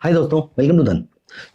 हाय दोस्तों, welcome to धन।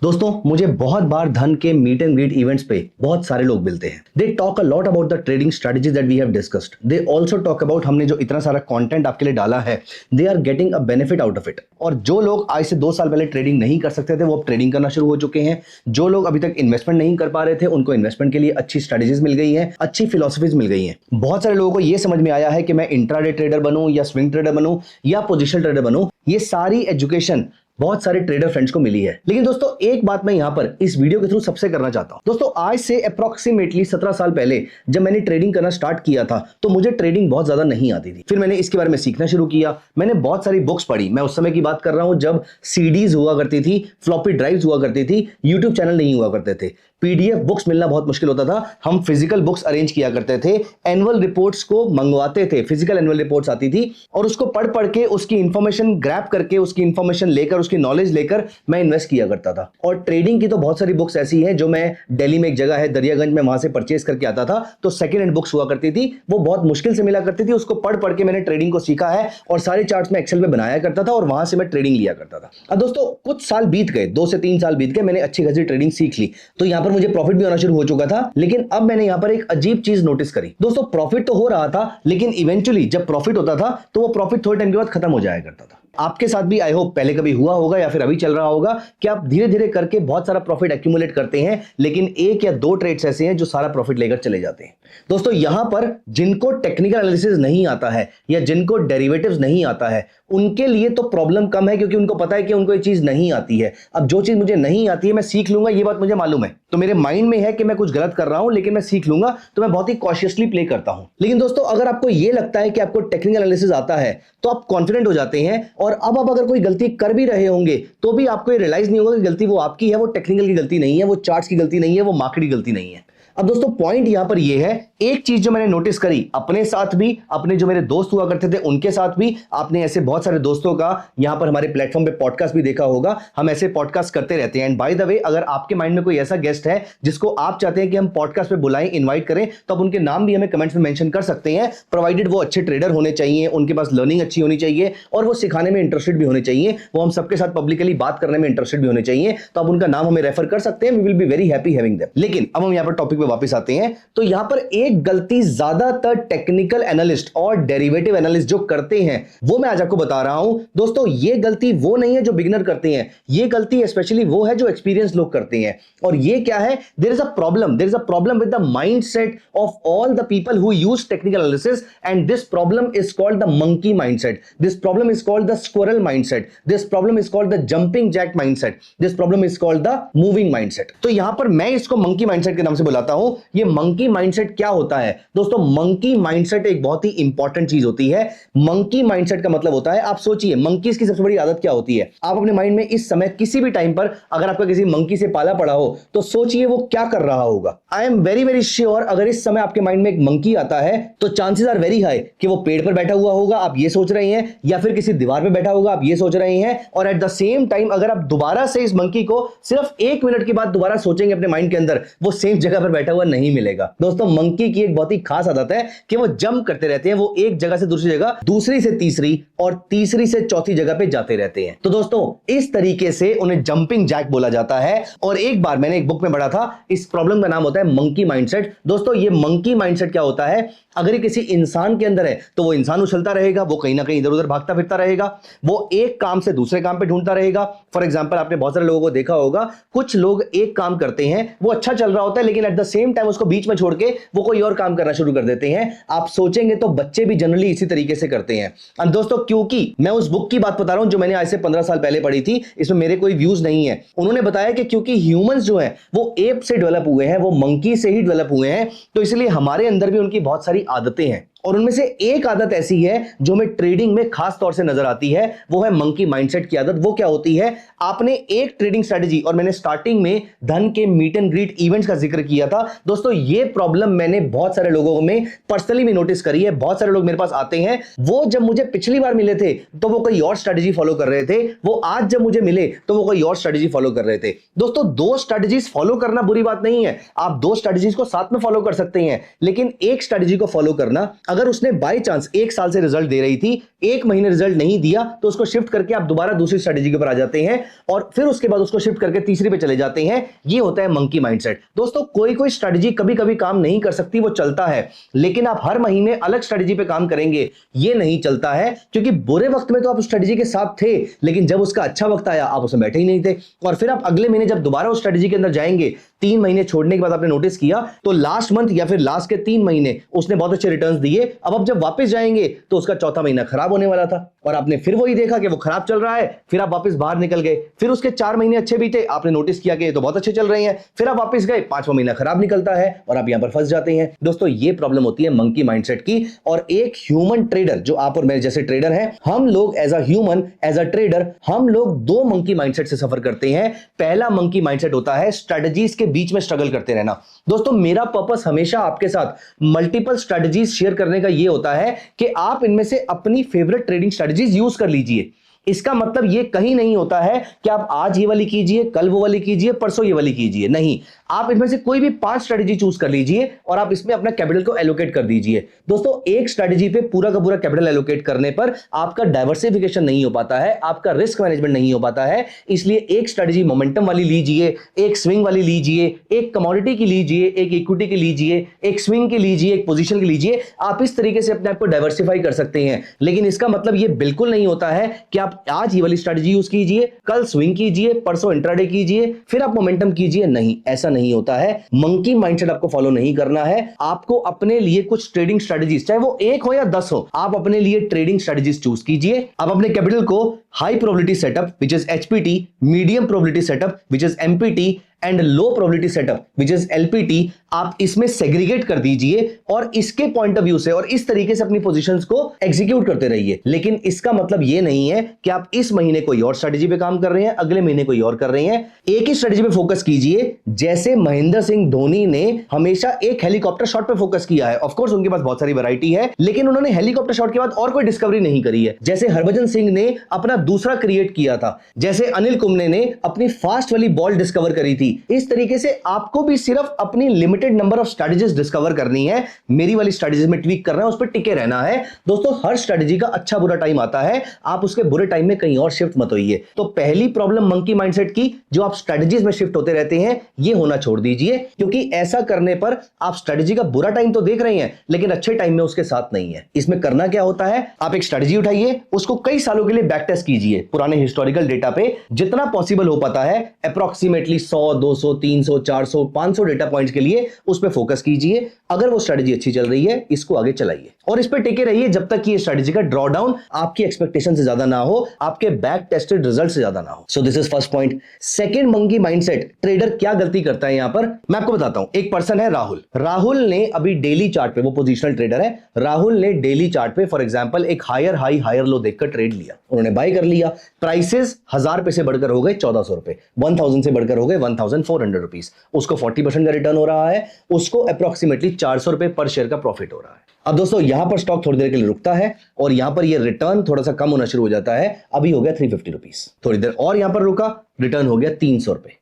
दोस्तों, मुझे बहुत बार धन के मीट एंड ग्रीट इवेंट्स पे बहुत सारे लोग मिलते हैं। They talk a lot about the trading strategies that we have discussed. They also talk about हमने जो इतना सारा कंटेंट आपके लिए डाला है, they are getting a benefit out of it. और जो लोग आज से 2 साल पहले ट्रेडिंग नहीं कर सकते थे, वो अब ट्रेडिंग करना शुरू हो चुके हैं। जो लोग अभी तक इन्वेस्टमेंट नहीं कर पा रहे थे, उनको इन्वेस्टमेंट के लिए अच्छी स्ट्रेटजीज मिल गई हैं, अच्छी फिलोसफीज मिल गई हैं। बहुत सारे लोगों को ये समझ में आया है कि मैं इंट्राडे ट्रेडर बनूं या स्विंग ट्रेडर बनूं या पोजिशनल ट्रेडर बनूं। ये सारी एजुकेशन बहुत सारे ट्रेडर फ्रेंड्स को मिली है। लेकिन दोस्तों, एक बात मैं यहां पर इस वीडियो के थ्रू सबसे करना चाहता हूं। दोस्तों, आज से अप्रोक्सीमेटली 17 साल पहले जब मैंने ट्रेडिंग करना स्टार्ट किया था, तो मुझे ट्रेडिंग बहुत ज्यादा नहीं आती थी। फिर मैंने इसके बारे में सीखना शुरू किया। मैंने बहुत सारी बुक्स पढ़ी। मैं उस समय की बात कर रहा हूं जब सीडीज हुआ करती थी, फ्लॉपी ड्राइव्स हुआ करती थी, यूट्यूब चैनल नहीं हुआ करते थे, पीडीएफ बुक्स मिलना बहुत मुश्किल होता था। हम फिजिकल बुक्स अरेंज किया करते थे, एनुअल रिपोर्ट्स को मंगवाते थे, फिजिकल एनुअल रिपोर्ट्स आती थी, और उसको पढ़ पढ़ के उसकी इंफॉर्मेशन ग्रैब करके, उसकी इंफॉर्मेशन लेकर, उसकी नॉलेज लेकर मैं इन्वेस्ट किया करता था। और ट्रेडिंग की तो बहुत सारी बुक्स ऐसी हैं जो मैं दिल्ली में एक जगह है दरियागंज में, वहां से परचेज करके आता था। तो सेकंड हैंड बुक्स हुआ करती थी, वो बहुत मुश्किल से मिला करती थी। उसको पढ़ पढ़ के मैंने ट्रेडिंग को सीखा है और सारे चार्ट्स में एक्सेल में बनाया करता था और वहां से मैं ट्रेडिंग लिया करता था। अब दोस्तों, कुछ साल बीत गए, 2 से 3 साल बीत गए, मैंने अच्छी खासी ट्रेडिंग सीख ली, तो यहां पर मुझे प्रॉफिट भी होना शुरू हो चुका था। लेकिन अब मैंने यहां पर एक अजीब चीज नोटिस करी। दोस्तों, प्रॉफिट तो हो रहा था, लेकिन इवेंचुअली जब प्रॉफिट होता था तो वो प्रॉफिट थोड़े टाइम के बाद खत्म हो जाया करता था। आपके साथ भी आई होप पहले कभी हुआ होगा या फिर अभी चल रहा होगा कि आप धीरे धीरे करके बहुत सारा प्रॉफिट एक्यूमुलेट करते हैं, लेकिन 1 या 2 ट्रेड्स ऐसे हैं जो सारा प्रॉफिट लेकर चले जाते हैं। दोस्तों, यहां पर जिनको टेक्निकल एनालिसिस नहीं आता है या जिनको डेरिवेटिव्स नहीं आता है, उनके लिए तो प्रॉब्लम कम है, क्योंकि उनको पता है कि उनको ये चीज नहीं आती है। अब जो चीज मुझे नहीं आती है मैं सीख लूंगा, ये बात मुझे मालूम है, तो मेरे माइंड में है कि मैं कुछ गलत कर रहा हूं, लेकिन मैं सीख लूंगा, तो मैं बहुत ही कॉशियसली प्ले करता हूं। लेकिन दोस्तों, अगर आपको ये लगता है कि आपको टेक्निकल एनालिसिस आता है, तो आप कॉन्फिडेंट हो जाते हैं, और अब आप अगर कोई गलती कर भी रहे होंगे तो भी आपको ये रियलाइज नहीं होगा कि गलती वो आपकी है, वो टेक्निकल की गलती नहीं है, वो चार्ट्स की गलती नहीं है, वो मार्केट की गलती नहीं है। अब दोस्तों, पॉइंट यहां पर यह है, एक चीज जो मैंने नोटिस करी अपने साथ भी, अपने जो मेरे दोस्त हुआ करते थे उनके साथ भी, आपने ऐसे बहुत सारे दोस्तों का यहां पर हमारे प्लेटफॉर्म पे पॉडकास्ट भी देखा होगा। हम ऐसे पॉडकास्ट करते रहते हैं। एंड बाय द वे, अगर आपके माइंड में कोई ऐसा गेस्ट है जिसको आप चाहते हैं कि हम पॉडकास्ट पे बुलाएं, इन्वाइट करें, तो आप उनके नाम भी हमें कमेंट्स में मेंशन कर सकते हैं, प्रोवाइडेड वो अच्छे ट्रेडर होने चाहिए, उनके पास लर्निंग अच्छी होनी चाहिए और वो सिखाने में इंटरेस्टेड भी होने चाहिए, वो हम सबके साथ पब्लिकली बात करने में इंटरेस्टेड भी होने चाहिए। तो आप उनका नाम हमें रेफर कर सकते हैं। We will be very happy having them. लेकिन अब हम यहां पर टॉपिक पे वापस आते हैं। तो यहां पर एक गलती ज्यादातर टेक्निकल एनालिस्ट और डेरिवेटिव एनालिस्ट जो करते हैं, वो मैं आज आपको बता रहा हूं। दोस्तों, ये गलती वो नहीं है जो बिगिनर करते हैं, ये गलती स्पेशली वो है जो एक्सपीरियंस लोग करते हैं। और ये क्या है? There is a problem with the mindset of all the people who use technical analysis, and this problem is called the monkey mindset, this problem is called the squirrel mindset, this problem is called the jumping jack mindset, this problem is called the moving mindset. तो यहां पर मैं इसको monkey mindset के नाम से बुलाता हूं। ये मंकी माइंडसेट क्या होता है? दोस्तों, मंकी माइंडसेट एक बहुत ही इंपॉर्टेंट चीज होती है। मंकी माइंडसेट का मतलब होता है, आप सोचिए, मंकीज की सबसे बड़ी आदत क्या होती है? आप अपने माइंड में इस समय किसी भी टाइम पर अगर आपका किसी मंकी से पाला पड़ा हो, तो सोचिए वो क्या कर रहा होगा। I am very very sure, अगर इस समय आपके माइंड में एक मंकी आता है, तो चांसेस आर वेरी हाई कि वो पेड़ पर बैठा हुआ होगा, आप ये सोच रहे हैं, या फिर किसी दीवार पर बैठा होगा, आप ये सोच रहे हैं। और एट द सेम टाइम, अगर आप दोबारा से इस मंकी को सिर्फ 1 मिनट के बाद दोबारा सोचेंगे अपने माइंड के अंदर, वो सेम जगह पर बैठा हुआ नहीं मिलेगा। दोस्तों, मंकी की एक बहुत ही खास आदत है कि वो जंप करते रहते हैं। वो एक जगह से दूसरी जगह, दूसरी से तीसरी और तीसरी से चौथी जगह पे जाते रहते हैं। तो दोस्तों, इस तरीके से उन्हें जंपिंग जैक बोला जाता है। और एक बार मैंने एक बुक में पढ़ा था, इस प्रॉब्लम का नाम होता है मंकी माइंडसेट। दोस्तों, ये मंकी माइंडसेट क्या होता है? अगर ये किसी इंसान के अंदर है, तो वो इंसान उछलता रहेगा, वो कहीं ना कहीं इधर उधर भागता फिरता रहेगा, वो एक काम से दूसरे काम पे ढूंढता रहेगा। फॉर एग्जांपल, आपने बहुत सारे लोगों को देखा होगा, कुछ लोग एक काम करते हैं, वो अच्छा चल रहा होता है, लेकिन एट द सेम टाइम उसको बीच में छोड़ के वो कोई और काम करना शुरू कर देते हैं। आप सोचेंगे तो बच्चे भी जनरली इसी तरीके से करते हैं। और दोस्तों, क्योंकि मैं उस बुक की बात बता रहा हूं जो मैंने आज से 15 साल पहले पढ़ी थी, इसमें मेरे कोई व्यूज नहीं है। उन्होंने बताया कि क्योंकि ह्यूमंस जो है वो एप से डेवलप हुए हैं, वो मंकी से ही डेवलप हुए हैं, तो इसलिए हमारे अंदर भी उनकी बहुत सारी आदतें हैं। और उनमें से एक आदत ऐसी है जो हमें ट्रेडिंग में खास तौर से नजर आती है, वो है मंकी माइंडसेट की आदत। वो क्या होती है? आपने एक ट्रेडिंग स्ट्रेटजी, और मैंने स्टार्टिंग में धन के मीट एंड ग्रीट इवेंट्स का जिक्र किया था। दोस्तों, ये प्रॉब्लम मैंने बहुत सारे लोगों में पर्सनली भी नोटिस करी है। बहुत सारे लोग मेरे पास आते हैं, वो जब मुझे पिछली बार मिले थे तो वो कोई और स्ट्रेटजी फॉलो कर रहे थे, वो आज जब मुझे मिले तो वो कोई और स्ट्रेटजी फॉलो कर रहे थे। दोस्तों, 2 स्ट्रेटजीज फॉलो करना बुरी बात नहीं है, आप 2 स्ट्रेटजीज को साथ में फॉलो कर सकते हैं, लेकिन एक स्ट्रेटजी को फॉलो करना अगर उसने बाय चांस 1 साल से रिजल्ट दे रही थी, 1 महीने रिजल्ट नहीं दिया, तो उसको शिफ्ट करके आप दोबारा दूसरी स्ट्रेटेजी के ऊपर आ जाते हैं और फिर उसके बाद उसको शिफ्ट करके तीसरी पे चले जाते हैं। ये होता है मंकी माइंडसेट। दोस्तों कोई कोई स्ट्रेटेजी कभी कभी काम नहीं कर सकती, वो चलता है, लेकिन आप हर महीने अलग स्ट्रेटेजी पे काम करेंगे, ये नहीं चलता है, क्योंकि बुरे वक्त में तो आप उस स्ट्रेटेजी के साथ थे, लेकिन जब उसका अच्छा वक्त आया आप उसमें बैठे ही नहीं थे, और फिर आप अगले महीने जब दोबारा उस स्ट्रेटेजी के अंदर जाएंगे, 3 महीने छोड़ने के बाद आपने नोटिस किया तो लास्ट मंथ या फिर लास्ट के 3 महीने उसने बहुत अच्छे रिटर्न्स दिए। अब आप जब वापस जाएंगे तो उसका चौथा महीना खराब होने वाला था और आपने फिर वही देखा कि वो खराब चल रहा है, फिर आप वापस बाहर निकल गए, फिर उसके 4 महीने अच्छे बीते, आपने नोटिस किया कि ये तो बहुत अच्छे चल रहे हैं, फिर आप वापस गए, 5वां महीना खराब निकलता है और आप यहां पर फंस जाते हैं। दोस्तों ये प्रॉब्लम होती है मंकी माइंडसेट की। और एक ह्यूमन ट्रेडर, जो आप और मेरे जैसे ट्रेडर हैं, हम लोग as a human, as a trader, हम लोग 2 मंकी माइंडसेट से सफर करते हैं। पहला मंकी माइंडसेट होता है स्ट्रेटजीज के बीच में स्ट्रगल करते रहना। दोस्तों मेरा पर्पस हमेशा आपके साथ मल्टीपल स्ट्रेटजीज शेयर करने का ये होता है कि आप इनमें से अपनी फेवरेट ट्रेडिंग स्ट्रेटजीज यूज कर लीजिए। इसका मतलब ये कहीं नहीं होता है कि आप आज ये वाली कीजिए, कल वो वाली कीजिए, परसों ये वाली कीजिए, नहीं, आप इनमें से कोई भी 5 स्ट्रेटजी चूज कर लीजिए और आप इसमें अपना कैपिटल को एलोकेट कर दीजिए। दोस्तों एक स्ट्रेटजी पे पूरा का पूरा कैपिटल एलोकेट करने पर आपका डाइवर्सिफिकेशन नहीं हो पाता है, आपका रिस्क मैनेजमेंट नहीं हो पाता है। इसलिए एक स्ट्रेटजी मोमेंटम वाली लीजिए, एक स्विंग वाली लीजिए, एक कमोडिटी की लीजिए, एक इक्विटी की लीजिए, एक स्विंग की लीजिए, एक पोजीशन की लीजिए। आप इस तरीके से अपने आप को डाइवर्सिफाई कर सकते हैं, लेकिन इसका मतलब यह बिल्कुल नहीं होता है कि आप आज ये वाली स्ट्रेटजी यूज कीजिए, कल स्विंग कीजिए, परसों इंट्राडे कीजिए, फिर आप मोमेंटम कीजिए। नहीं, ऐसा नहीं होता है। मंकी माइंडसेट आपको फॉलो नहीं करना है। आपको अपने लिए कुछ ट्रेडिंग स्ट्रेटजीज, चाहे वो 1 हो या 10 हो, आप अपने लिए ट्रेडिंग स्ट्रेटजीज चूज कीजिए। आप अपने कैपिटल को high probability setup which is HPT, medium probability setup which is MPT and low probability setup which is LPT, आप इसमें सेग्रीगेट कर दीजिए और इसके पॉइंट ऑफ व्यू से और इस तरीके से अपनी पोजीशंस को एग्जीक्यूट करते रहिए। लेकिन इसका मतलब यह नहीं है कि आप इस महीने कोई और स्ट्रेटजी पे काम कर रहे हैं, अगले महीने कोई और कर रहे हैं। एक ही स्ट्रेटजी पे फोकस कीजिए। जैसे महेंद्र सिंह धोनी ने हमेशा एक हेलीकॉप्टर शॉट पे फोकस किया है, ऑफ कोर्स उनके पास बहुत सारी वैरायटी है, लेकिन उन्होंने हेलीकॉप्टर शॉट के बाद और कोई डिस्कवरी नहीं करी है। जैसे हरभजन सिंह ने अपना दूसरा क्रिएट किया था, जैसे अनिल कुंबले ने अपनी फास्ट वाली बॉल डिस्कवर करी थी, इस तरीके से आपको भी सिर्फ अपनी limited number of strategies discover करनी है। मेरी वाली स्ट्रेटजीज में ट्वीक करना है, उस पर टिके रहना है। दोस्तों हर स्ट्रेटजी का अच्छा बुरा टाइम आता है, आप उसके बुरे टाइम में कहीं और शिफ्ट मत होइए। तो पहली प्रॉब्लम मंकी माइंडसेट की, जो आप स्ट्रेटजीज में शिफ्ट होते रहते हैं, ये होना छोड़ दीजिए, क्योंकि ऐसा करने पर आप स्ट्रेटजी का बुरा टाइम तो देख रहे हैं, लेकिन अच्छे टाइम में उसके साथ नहीं है। इसमें करना क्या होता है, आप एक स्ट्रेटजी उठाइए, उसको कई सालों के लिए बैक टेस्ट कीजिए, पुराने हिस्टोरिकल डेटा पे जितना पॉसिबल हो पाता है, अप्रॉक्सीमेटली 100, 200, 300, 400, 500 डेटा पॉइंट्स के लिए उस पर फोकस कीजिए। अगर वो स्ट्रेटजी अच्छी चल रही है, इसको आगे चलाइए और इस पर टिके रहिए जब तक कि ये स्ट्रेटजी का ड्रॉ डाउन आपकी एक्सपेक्टेशन से ज्यादा ना हो, आपके बैक टेस्टेड रिजल्ट से ज्यादा ना हो। So this is first point. Second monkey mindset, trader क्या गलती करता है यहां पर मैं आपको बताता हूं। एक पर्सन है राहुल। राहुल ने अभी डेली चार्ट पे, वो पोजिशनल ट्रेडर है, राहुल ने डेली चार्ट पे फॉर एग्जांपल एक हायर हाई हायर लो देखकर ट्रेड लिया, उन्होंने बाय कर लिया। प्राइसेस 1000 रुपए से बढ़कर हो गए 1400 रुपए, 1000 से बढ़कर हो गए 1400 रुपीस, उसको 40% का रिटर्न हो रहा है, उसको अप्रॉक्सीमेटली 400 रुपए पर शेयर का प्रॉफिट हो रहा है। अब दोस्तों यहां पर स्टॉक थोड़ी देर के लिए रुकता है और यहां पर ये रिटर्न थोड़ा सा कम होना शुरू हो जाता है। अभी हो गया 350 रुपीस, थोड़ी देर और यहां पर रुका, रिटर्न हो गया 300 रुपए,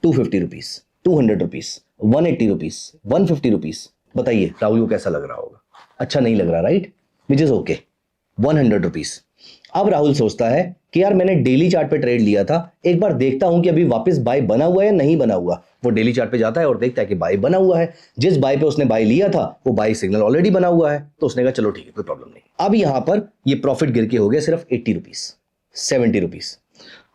250 रुपीस, 200 रुपीस, 180 रुपीस, 150 रुपीस। बताइए राहुल को कैसा लग रहा होगा? अच्छा नहीं लग रहा, right? Which is okay. 100 rupees. अब राहुल सोचता है कि यार मैंने डेली चार्ट पे ट्रेड लिया था, एक बार देखता हूं कि अभी वापस बाय बना हुआ है या नहीं बना हुआ। वो डेली चार्ट पे जाता है और देखता है कि बाय बना हुआ है। जिस बाय पे उसने बाय लिया था वो बाय सिग्नल ऑलरेडी बना हुआ है, तो उसने कहा चलो ठीक है, कोई प्रॉब्लम नहीं। अब यहां पर ये प्रॉफिट गिर के हो गया सिर्फ 80 रुपीस, 70 रुपीस।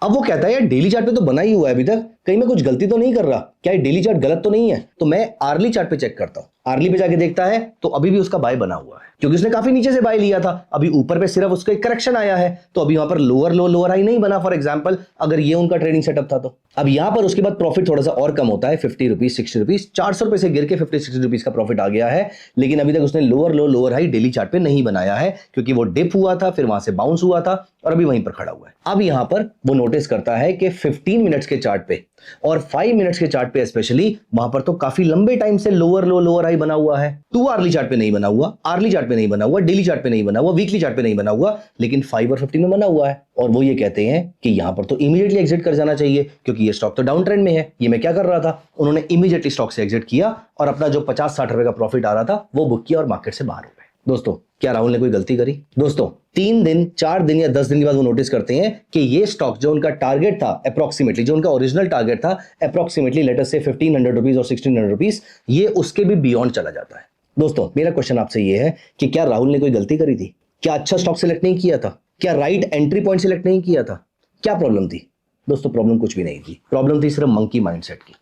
अब वो कहता है यार डेली चार्ट पे तो बना ही हुआ है अभी तक, कहीं मैं कुछ गलती तो नहीं कर रहा, क्या ये डेली चार्ट गलत तो नहीं है? तो मैं आर्ली चार्ट पे चेक करता हूं। आर्ली पे जाके देखता है तो अभी भी उसका बाय बना हुआ है, क्योंकि उसने काफी नीचे से बाय लिया था, अभी ऊपर पे सिर्फ उसका एक करेक्शन आया है, तो अभी वहां पर लोअर लो लोअर हाई नहीं बना। फॉर एग्जांपल अगर ये उनका ट्रेडिंग सेटअप था तो अब यहां पर उसके बाद प्रॉफिट थोड़ा सा और कम होता है, 50 रुपीस, 60 रुपीस, 400 रुपए से गिर के 50-60 रुपीस का प्रॉफिट आ गया है। लेकिन अभी तक उसने लोअर लो लोअर हाई डेली चार्ट पे नहीं बनाया है, क्योंकि वो डिप हुआ था, फिर वहां से बाउंस हुआ था और अभी वहीं पर खड़ा हुआ है। अब यहां पर वो नोटिस करता है कि 15 मिनट्स के चार्ट पे और 5 मिनट्स के चार्ट पे स्पेशली, वहां पर तो काफी लंबे टाइम से लोअर लो लोअर हाई बना हुआ है। 2 आर्ली चार्ट पे नहीं बना हुआ, आर्ली चार्ट पे नहीं बना हुआ, डेली चार्ट पे नहीं बना हुआ, वीकली चार्ट पे नहीं बना हुआ, लेकिन 5 और 15 में बना हुआ है। और वो ये कहते हैं कि यहां पर तो इमीडिएटली एग्जिट कर जाना चाहिए, क्योंकि ये स्टॉक तो डाउन ट्रेंड में है। ये मैं क्या कर रहा था, उन्होंने इमीडिएटली स्टॉक से एग्जिट किया और अपना जो 50-60 रुपए का प्रॉफिट आ रहा था वो बुक किया और मार्केट से बाहर हो गए। दोस्तों क्या राहुल ने कोई गलती करी? दोस्तों 3 दिन 4 दिन या 10 दिन के बाद वो नोटिस करते हैं कि ये स्टॉक जो उनका टारगेट था अप्रोक्सीमेटली, जो उनका ओरिजिनल टारगेट था अप्रोक्सीमेटली लेट अस से 1500 रुपीज और 1600 रुपीज, ये उसके भी बियॉन्ड चला जाता है। दोस्तों मेरा क्वेश्चन आपसे ये है कि क्या राहुल ने कोई गलती करी थी? क्या अच्छा स्टॉक सिलेक्ट नहीं किया था? क्या राइट एंट्री पॉइंट सिलेक्ट नहीं किया था? क्या प्रॉब्लम थी? दोस्तों प्रॉब्लम कुछ भी नहीं थी, प्रॉब्लम थी सिर्फ मंकी माइंडसेट की,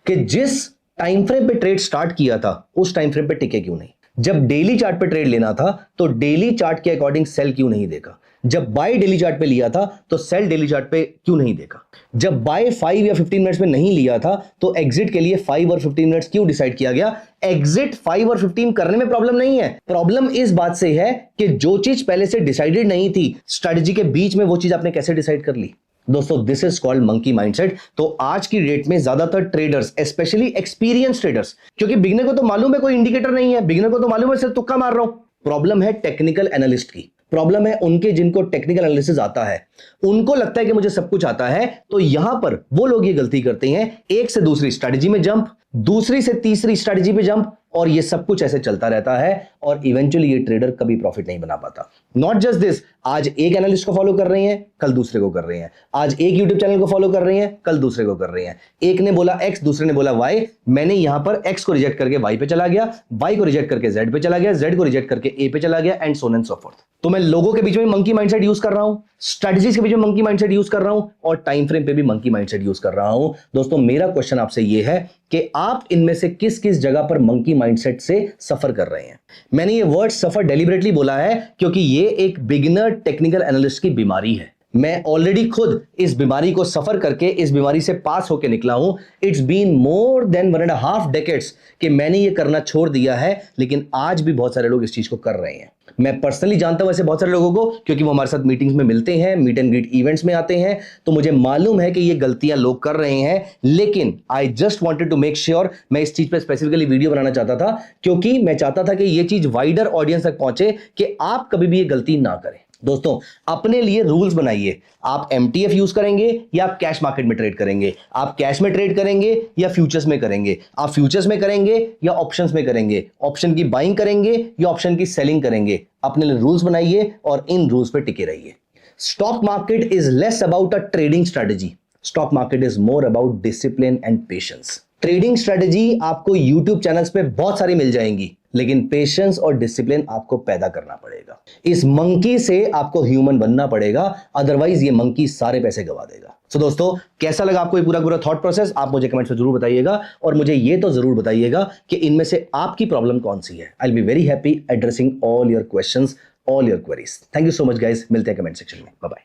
कि जिस टाइम फ्रेम पे ट्रेड स्टार्ट किया था उस टाइम फ्रेम पे टिके क्यों नहीं? जब डेली चार्ट पे ट्रेड लेना था तो डेली चार्ट के अकॉर्डिंग सेल क्यों नहीं देखा? जब बाय डेली चार्ट पे लिया था तो सेल डेली चार्ट पे क्यों नहीं देखा? जब बाय 5 या 15 मिनट्स में नहीं लिया था तो एग्जिट के लिए 5 और 15 मिनट्स क्यों डिसाइड किया गया? एग्जिट 5 और 15 करने में प्रॉब्लम नहीं है, प्रॉब्लम इस बात से है कि जो चीज पहले से डिसाइडेड नहीं थी स्ट्रेटजी के बीच में, वो चीज आपने कैसे डिसाइड कर ली? दोस्तों this is called monkey mindset. तो आज की डेट में ज्यादातर ट्रेडर्स, स्पेशली एक्सपीरियंस ट्रेडर्स, क्योंकि बिगनर को तो मालूम है कोई इंडिकेटर नहीं है, बिगनर को तो मालूम है सिर्फ तुक्का मार रहा हूं। प्रॉब्लम है टेक्निकल एनालिस्ट की, प्रॉब्लम है उनके जिनको टेक्निकल एनालिसिस आता है, उनको लगता है कि मुझे सब कुछ आता है। तो यहां पर वो लोग ये गलती करते हैं, एक से दूसरी स्ट्रेटजी में जंप, दूसरी से तीसरी स्ट्रेटजी पे जंप, और ये सब कुछ ऐसे चलता रहता है और इवेंचुअली ये ट्रेडर कभी प्रॉफिट नहीं बना पाता। नॉट जस्ट दिस, आज एक एनालिस्ट को फॉलो कर रहे हैं, कल दूसरे को कर रहे हैं, आज एक यूट्यूब चैनल को फॉलो कर रहे हैं, कल दूसरे को कर रहे हैं, एक ने बोला एक्स, दूसरे ने बोला वाई, मैंने यहां पर एक्स को रिजेक्ट करके वाई पे चला गया, वाई को रिजेक्ट करके जेड पे चला गया, जेड को रिजेक्ट करके ए पे चला गया, and so on and so fourth. तो मैं लोगों के बीच में मंकी माइंडसेट यूज कर रहा हूं, स्ट्रेटजीज के बीच में मंकी माइंडसेट यूज कर रहा हूं, और टाइम फ्रेम पे भी मंकी माइंडसेट यूज कर रहा हूं। दोस्तों मेरा क्वेश्चन आपसे यह है कि आप इनमें से किस किस जगह पर मंकी माइंडसेट से सफर कर रहे हैं? मैंने ये वर्ड सफर डेलिबरेटली बोला है क्योंकि ये एक बिगिनर टेक्निकल एनालिस्ट की बीमारी है। मैं ऑलरेडी खुद इस बीमारी को सफर करके इस बीमारी से पास होकर निकला हूं। It's been more than 1.5 decades कि मैंने ये करना छोड़ दिया है, लेकिन आज भी बहुत सारे लोग इस चीज को कर रहे हैं। मैं पर्सनली जानता हूं ऐसे बहुत सारे लोगों को, क्योंकि वो हमारे साथ मीटिंग्स में मिलते हैं, मीट एंड ग्रीट इवेंट्स में आते हैं, तो मुझे मालूम है कि ये गलतियां लोग कर रहे हैं। लेकिन I just wanted to make sure, मैं इस चीज पे स्पेसिफिकली वीडियो बनाना चाहता था क्योंकि मैं चाहता था कि ये चीज वाइडर ऑडियंस तक पहुंचे कि आप कभी भी ये गलती ना करें। दोस्तों अपने लिए रूल्स बनाइए, आप एमटीएफ यूज करेंगे या आप कैश मार्केट में ट्रेड करेंगे, आप कैश में ट्रेड करेंगे या फ्यूचर्स में करेंगे, आप फ्यूचर्स में करेंगे या ऑप्शंस में करेंगे, ऑप्शन की बाइंग करेंगे या ऑप्शन की सेलिंग करेंगे। अपने लिए रूल्स बनाइए और इन रूल्स पे टिके रहिए। Stock market is less about a trading strategy, stock market is more about discipline and patience. Trading strategy आपको यूट्यूब चैनल्स पे बहुत सारी मिल जाएंगी, लेकिन पेशेंस और डिसिप्लिन आपको पैदा करना पड़ेगा। इस मंकी से आपको ह्यूमन बनना पड़ेगा, अदरवाइज ये मंकी सारे पैसे गवा देगा। सो दोस्तों कैसा लगा आपको ये पूरा थॉट प्रोसेस? आप मुझे कमेंट्स में जरूर बताइएगा, और मुझे ये तो जरूर बताइएगा कि इनमें से आपकी प्रॉब्लम कौन सी है। I will be very happy addressing all your questions, all your queries. Thank you so much guys, मिलते हैं कमेंट सेक्शन में। Bye bye.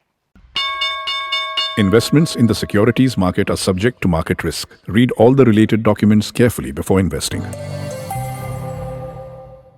Investments in the securities market are subject to market risk. Read all the related documents carefully before investing.